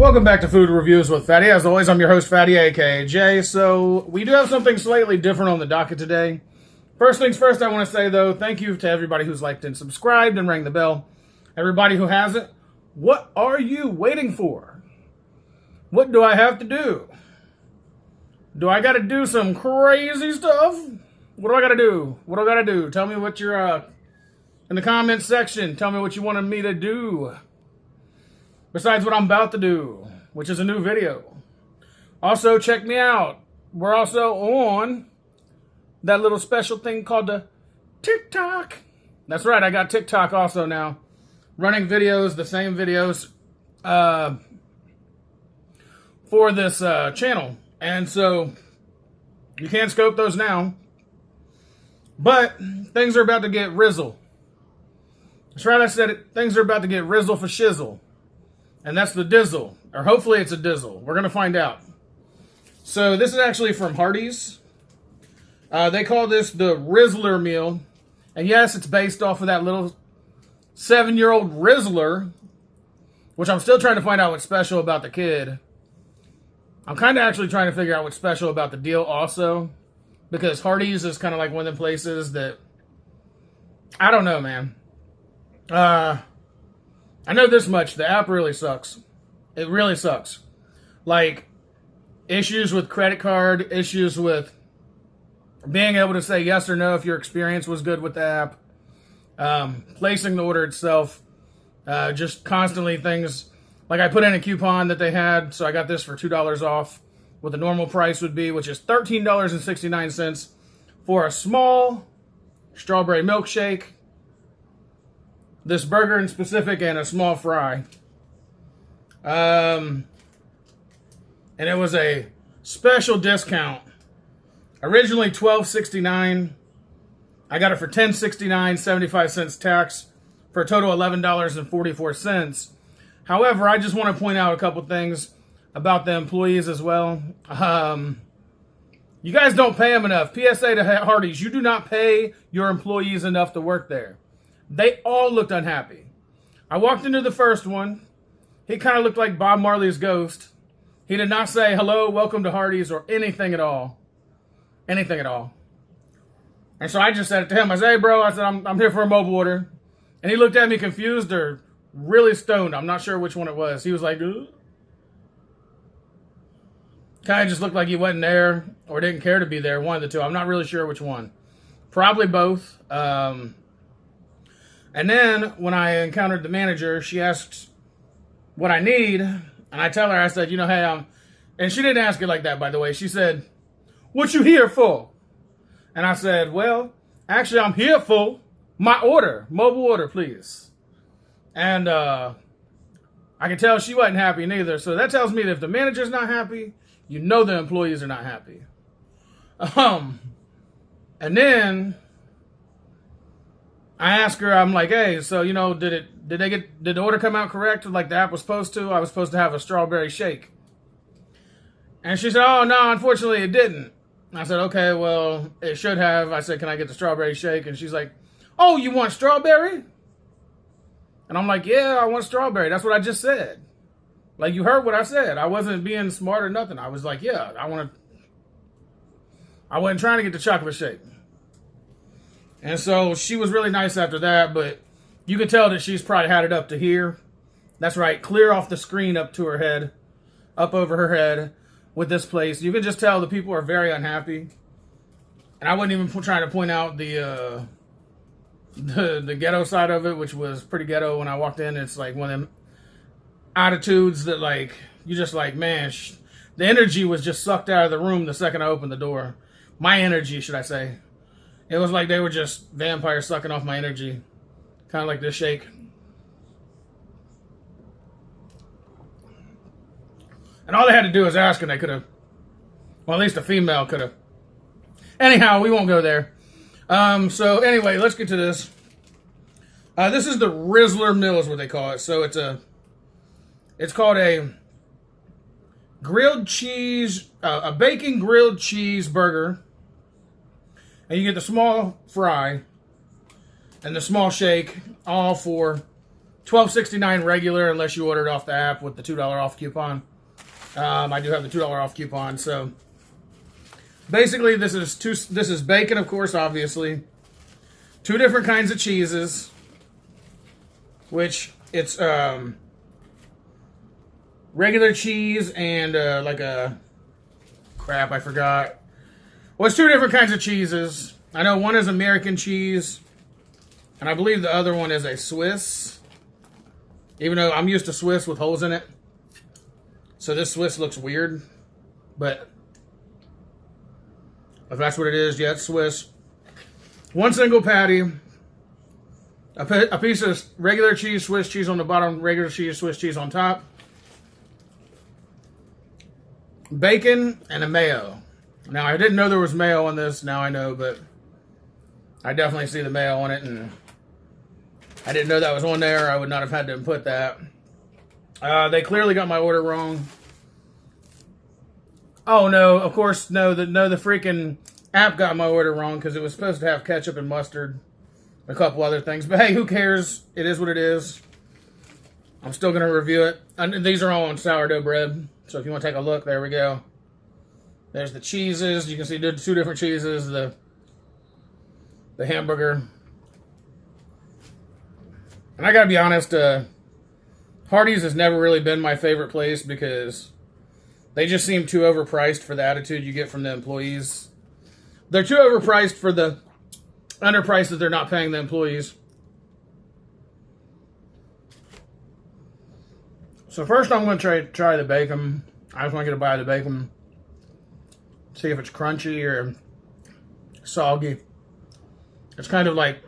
Welcome back to Food Reviews with Fatty. As always, I'm your host, Fatty, aka Jay. So, we do have something slightly different on the docket today. First things first, I want to say, though, thank you to everybody who's liked and subscribed and rang the bell. Everybody who hasn't, what are you waiting for? What do I have to do? Do I got to do some crazy stuff? What do I got to do? What do I got to do? Tell me what you're, in the comments section. Tell me what you wanted me to do. Besides what I'm about to do, which is a new video. Also, check me out. We're also on that little special thing called the TikTok. That's right, I got TikTok also now. Running videos, the same videos for this channel. And so, you can't scope those now. But, things are about to get Rizzle. That's right, I said it. Things are about to get Rizzle for shizzle. And that's the Dizzle. Or hopefully it's a Dizzle. We're going to find out. So this is actually from Hardee's. They call this the Rizzler meal. And yes, it's based off of that little 7-year-old Rizzler. Which I'm still trying to find out what's special about the kid. I'm kind of actually trying to figure out what's special about the deal also. Because Hardee's is kind of like one of the places that... I don't know, man. I know this much. The app really sucks. It really sucks. Like, issues with credit card, issues with being able to say yes or no if your experience was good with the app, placing the order itself, just constantly things. Like, I put in a coupon that they had, so I got this for $2 off, what the normal price would be, which is $13.69 for a small strawberry milkshake. This burger in specific and a small fry. And it was a special discount. Originally $12.69. I got it for $10.69, 75 cents tax, for a total of $11.44. However, I just want to point out a couple things about the employees as well. You guys don't pay them enough. PSA to Hardee's, you do not pay your employees enough to work there. They all looked unhappy. I walked into the first one. He kind of looked like Bob Marley's ghost. He did not say, hello, welcome to Hardee's, or anything at all. Anything at all. And so I just said it to him. I said, hey, bro, I said, I'm here for a mobile order. And he looked at me confused or really stoned. I'm not sure which one it was. He was like, ugh. Kind of just looked like he wasn't there or didn't care to be there. One of the two. I'm not really sure which one. Probably both. And then, when I encountered the manager, she asked what I need, and I tell her, I said, you know, hey, and she didn't ask it like that, by the way. She said, what you here for? And I said, well, actually, I'm here for my order. Mobile order, please. And I can tell she wasn't happy neither. So that tells me that if the manager's not happy, you know the employees are not happy. And then I asked her, I'm like, hey, so, you know, did the order come out correct like the app was supposed to? I was supposed to have a strawberry shake. And she said, oh, no, unfortunately it didn't. I said, okay, well, it should have. I said, can I get the strawberry shake? And she's like, oh, you want strawberry? And I'm like, yeah, I want strawberry. That's what I just said. Like, you heard what I said. I wasn't being smart or nothing. I was like, yeah, I wasn't trying to get the chocolate shake. And so she was really nice after that, but you could tell that she's probably had it up to here. That's right, clear off the screen up to her head, up over her head with this place. You can just tell the people are very unhappy. And I wasn't even trying to point out the ghetto side of it, which was pretty ghetto when I walked in. It's like one of them attitudes that, like, you just like, man, the energy was just sucked out of the room the second I opened the door. My energy, should I say. It was like they were just vampires sucking off my energy. Kind of like this shake. And all they had to do was ask, and they could have, well, at least a female could have. Anyhow, we won't go there. So anyway, let's get to this. This is the Rizzler meal is what they call it. So it's called a grilled cheese, a bacon grilled cheese burger. And you get the small fry and the small shake, all for $12.69 regular, unless you ordered off the app with the $2 off coupon. I do have the $2 off coupon. So basically, this is bacon, of course, obviously. 2 different kinds of cheeses, which it's regular cheese and like a crap, I forgot. Well, it's 2 different kinds of cheeses. I know one is American cheese, and I believe the other one is a Swiss. Even though I'm used to Swiss with holes in it. So this Swiss looks weird. But if that's what it is, yeah, it's Swiss. 1 single patty. A piece of regular cheese, Swiss cheese on the bottom, regular cheese, Swiss cheese on top. Bacon and a mayo. Now, I didn't know there was mayo on this. Now I know, but I definitely see the mayo on it, and I didn't know that was on there. I would not have had to input that. They clearly got my order wrong. Oh, no, of course, no, the freaking app got my order wrong because it was supposed to have ketchup and mustard, a couple other things. But hey, who cares? It is what it is. I'm still going to review it. And these are all on sourdough bread. So if you want to take a look, there we go. There's the cheeses. You can see 2 different cheeses. The hamburger. And I gotta be honest, Hardee's has never really been my favorite place because they just seem too overpriced for the attitude you get from the employees. They're too overpriced for the underprice that they're not paying the employees. So first I'm going to try the bacon. I just want to get a bite of the bacon. See if it's crunchy or soggy. It's kind of like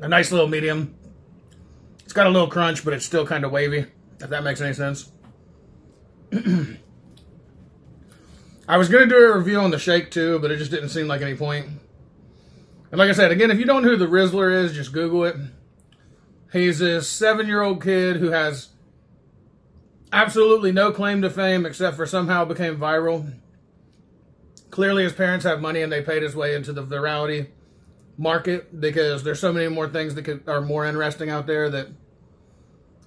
a nice little medium. It's got a little crunch, but it's still kind of wavy, if that makes any sense. I was going to do a review on the shake too, but it just didn't seem like any point. And like I said, again, if you don't know who the Rizzler is, just Google it. He's this 7-year-old kid who has absolutely no claim to fame except for somehow became viral. Clearly his parents have money and they paid his way into the virality market because there's so many more things that are more interesting out there that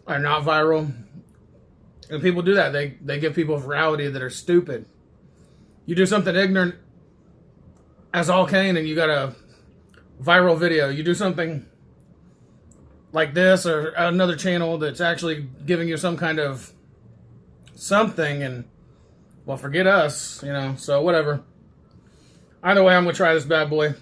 are not viral. And people do that. They give people virality that are stupid. You do something ignorant as all Kane and you got a viral video. You do something like this or another channel that's actually giving you some kind of something and, well, forget us, you know, so whatever. Either way, I'm going to try this bad boy.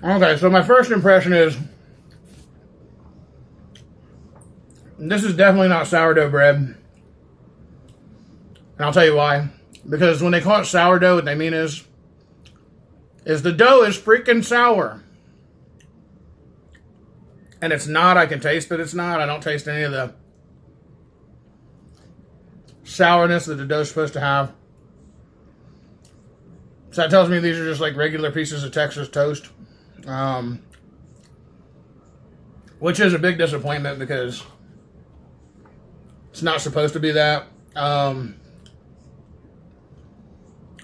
Okay, so my first impression is this is definitely not sourdough bread. And I'll tell you why. Because when they call it sourdough, what they mean is the dough is freaking sour. And it's not. I can taste that it's not. I don't taste any of the sourness that the dough's supposed to have. So that tells me these are just like regular pieces of Texas toast. Which is a big disappointment because it's not supposed to be that.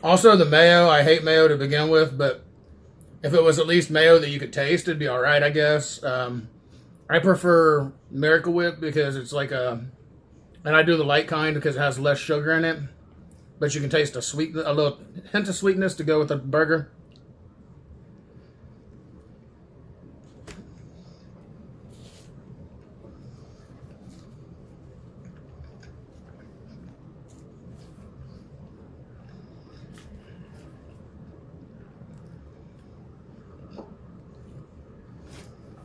Also, the mayo, I hate mayo to begin with, but if it was at least mayo that you could taste, it'd be alright, I guess. I prefer Miracle Whip because it's like and I do the light kind because it has less sugar in it, but you can taste a little hint of sweetness to go with the burger.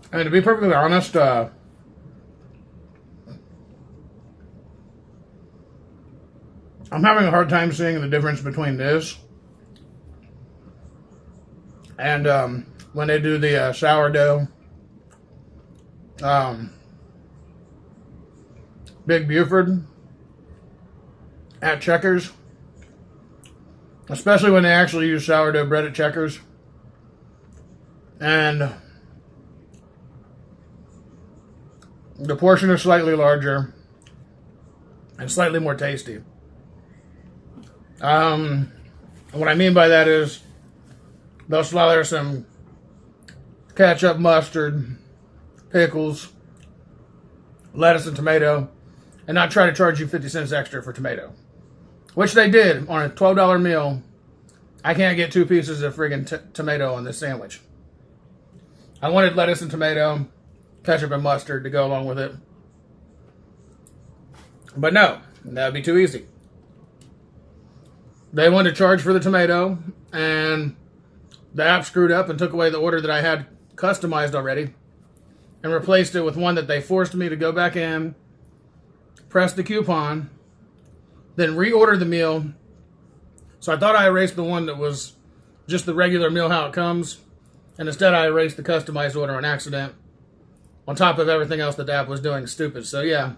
And to be perfectly honest, I'm having a hard time seeing the difference between this and when they do the sourdough. Big Buford at Checkers. Especially when they actually use sourdough bread at Checkers. And the portion is slightly larger and slightly more tasty. What I mean by that is they'll slather some ketchup, mustard, pickles, lettuce, and tomato, and not try to charge you 50 cents extra for tomato. Which they did on a $12 meal. I can't get 2 pieces of friggin' tomato on this sandwich. I wanted lettuce and tomato, ketchup and mustard to go along with it. But no, that would be too easy. They wanted to charge for the tomato, and the app screwed up and took away the order that I had customized already and replaced it with one that they forced me to go back in, press the coupon, then reorder the meal. So I thought I erased the one that was just the regular meal how it comes, and instead I erased the customized order on accident, on top of everything else that the app was doing stupid. So yeah,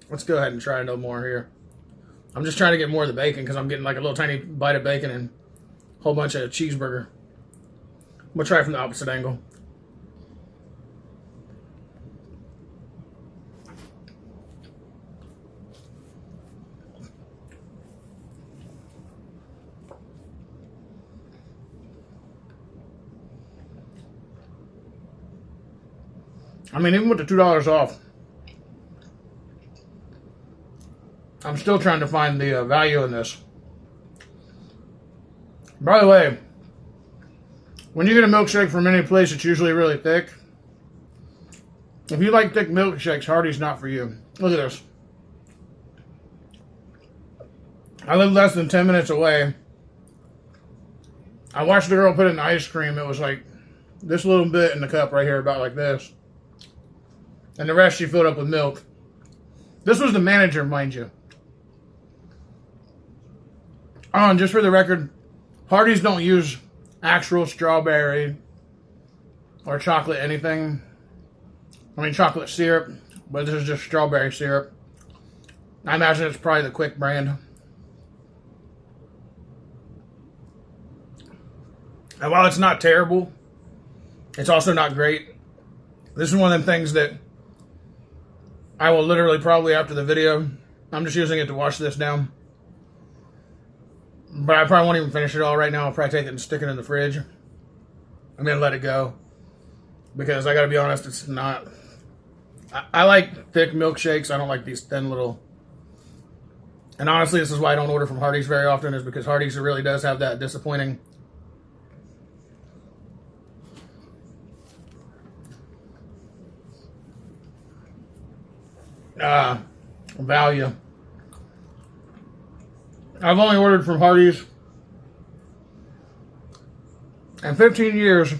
let's go ahead and try no more here. I'm just trying to get more of the bacon because I'm getting like a little tiny bite of bacon and a whole bunch of cheeseburger. I'm going to try it from the opposite angle. I mean, even with the $2 off, I'm still trying to find the value in this. By the way, when you get a milkshake from any place, it's usually really thick. If you like thick milkshakes, Hardee's not for you. Look at this. I live less than 10 minutes away. I watched the girl put in ice cream. It was like this little bit in the cup right here, about like this. And the rest she filled up with milk. This was the manager, mind you. Oh, and just for the record, Hardee's don't use actual strawberry or chocolate anything. I mean chocolate syrup, but this is just strawberry syrup. I imagine it's probably the Quick brand. And while it's not terrible, it's also not great. This is one of them things that I will literally probably after the video, I'm just using it to wash this down. But I probably won't even finish it all right now. I'll probably take it and stick it in the fridge. I'm going to let it go. Because I got to be honest, it's not... I like thick milkshakes. I don't like these thin little... And honestly, this is why I don't order from Hardee's very often, is because Hardee's really does have that disappointing... value. I've only ordered from Hardee's in 15 years.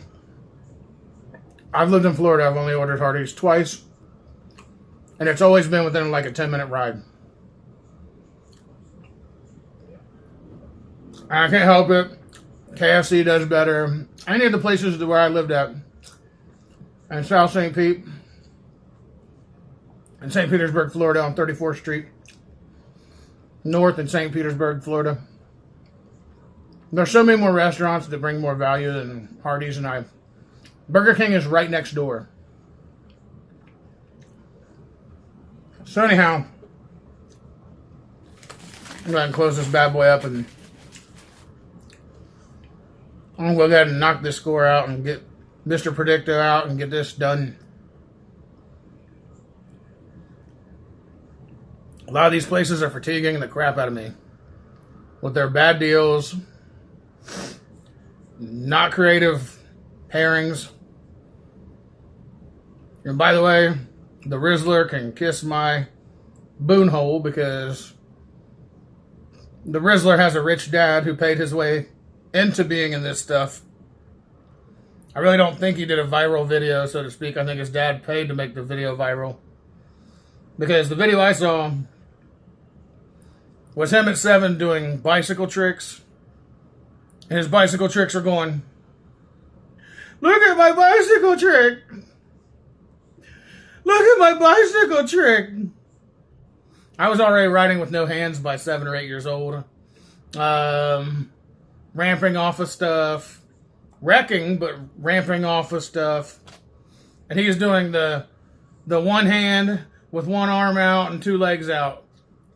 I've lived in Florida. I've only ordered Hardee's twice, and it's always been within like a 10-minute ride. I can't help it. KFC does better. Any of the places where I lived at in South St. Pete, in St. Petersburg, Florida, on 34th Street North in St. Petersburg, Florida. There's so many more restaurants that bring more value than Hardee's, and Burger King is right next door. So anyhow, I'm going to close this bad boy up, and I'm going to go ahead and knock this score out and get Mr. Predicto out and get this done. A lot of these places are fatiguing the crap out of me with their bad deals, not creative pairings. And by the way, the Rizzler can kiss my boon hole, because the Rizzler has a rich dad who paid his way into being in this stuff. I really don't think he did a viral video, so to speak. I think his dad paid to make the video viral. Because the video I saw was him at 7 doing bicycle tricks. And his bicycle tricks are going, "Look at my bicycle trick! Look at my bicycle trick!" I was already riding with no hands by 7 or 8 years old. Ramping off of stuff. Wrecking, but ramping off of stuff. And he was doing the one hand with one arm out and 2 legs out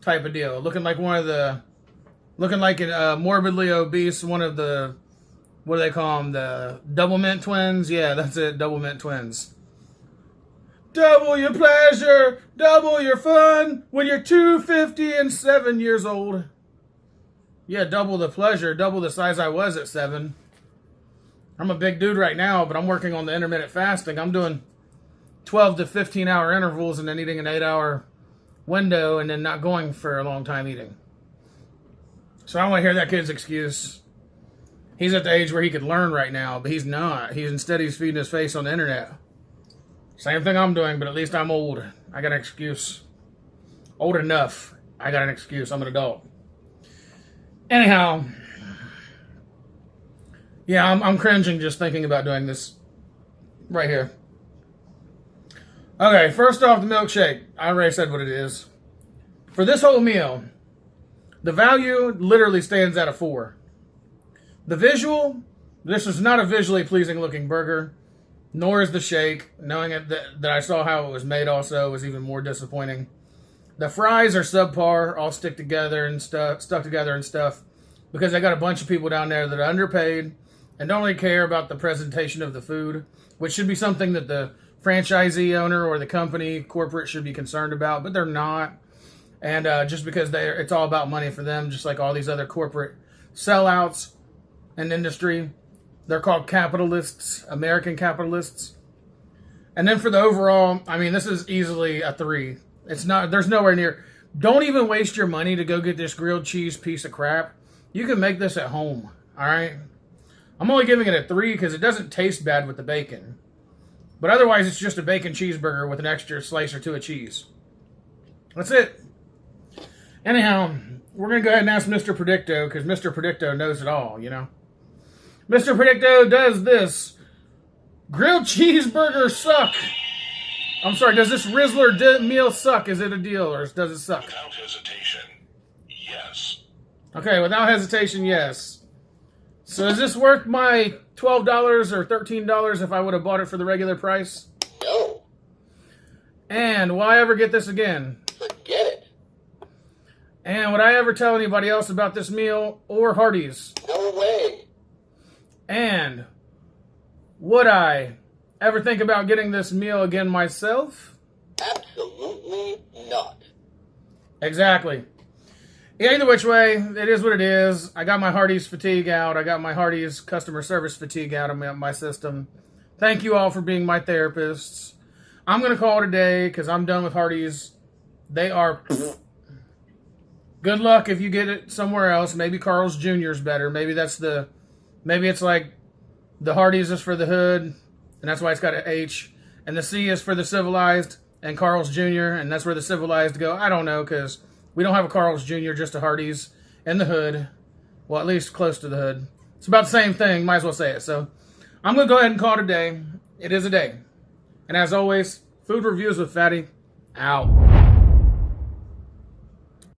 type of deal. Looking like a morbidly obese, one of the, what do they call them? The double mint twins? Yeah, that's it, double mint twins. Double your pleasure, double your fun when you're 250 and 7 years old. Yeah, double the pleasure, double the size I was at 7. I'm a big dude right now, but I'm working on the intermittent fasting. I'm doing 12 to 15 hour intervals and then eating an 8-hour window and then not going for a long time eating. So I don't want to hear that kid's excuse. He's at the age where he could learn right now, but he's not. He's feeding his face on the internet. Same thing I'm doing, but at least I'm old. I got an excuse. Old enough. I got an excuse. I'm an adult. Anyhow, yeah, I'm cringing just thinking about doing this right here. Okay, first off, the milkshake. I already said what it is. For this whole meal, the value literally stands at a 4. The visual, this is not a visually pleasing looking burger, nor is the shake. Knowing that I saw how it was made also was even more disappointing. The fries are subpar, all stuck together and stuff, because I got a bunch of people down there that are underpaid and don't really care about the presentation of the food, which should be something that the franchisee owner or the company, corporate, should be concerned about, but they're not. And just because it's all about money for them, just like all these other corporate sellouts in industry. They're called capitalists, American capitalists. And then for the overall, I mean, this is easily a 3. It's not, there's nowhere near. Don't even waste your money to go get this grilled cheese piece of crap. You can make this at home, all right? I'm only giving it a 3 because it doesn't taste bad with the bacon. But otherwise, it's just a bacon cheeseburger with an extra slice or 2 of cheese. That's it. Anyhow, we're going to go ahead and ask Mr. Predicto, because Mr. Predicto knows it all, you know? Mr. Predicto, does this grilled cheeseburger suck? I'm sorry, does this Rizzler meal suck? Is it a deal, or does it suck? Without hesitation, yes. Okay, without hesitation, yes. So is this worth my $12 or $13 if I would have bought it for the regular price? No. And will I ever get this again? Forget it. And would I ever tell anybody else about this meal or Hardee's? No way. And would I ever think about getting this meal again myself? Absolutely not. Exactly. Yeah, either which way, it is what it is. I got my Hardee's fatigue out. I got my Hardee's customer service fatigue out of my system. Thank you all for being my therapists. I'm going to call it a day because I'm done with Hardee's. They are... Good luck if you get it somewhere else. Maybe Carl's Jr. is better. Maybe it's like the Hardee's is for the hood, and that's why it's got an H. And the C is for the civilized, and Carl's Jr., and that's where the civilized go. I don't know, because we don't have a Carl's Jr., just a Hardee's in the hood. Well, at least close to the hood. It's about the same thing. Might as well say it. So I'm going to go ahead and call it a day. It is a day. And as always, food reviews with Fatty, out.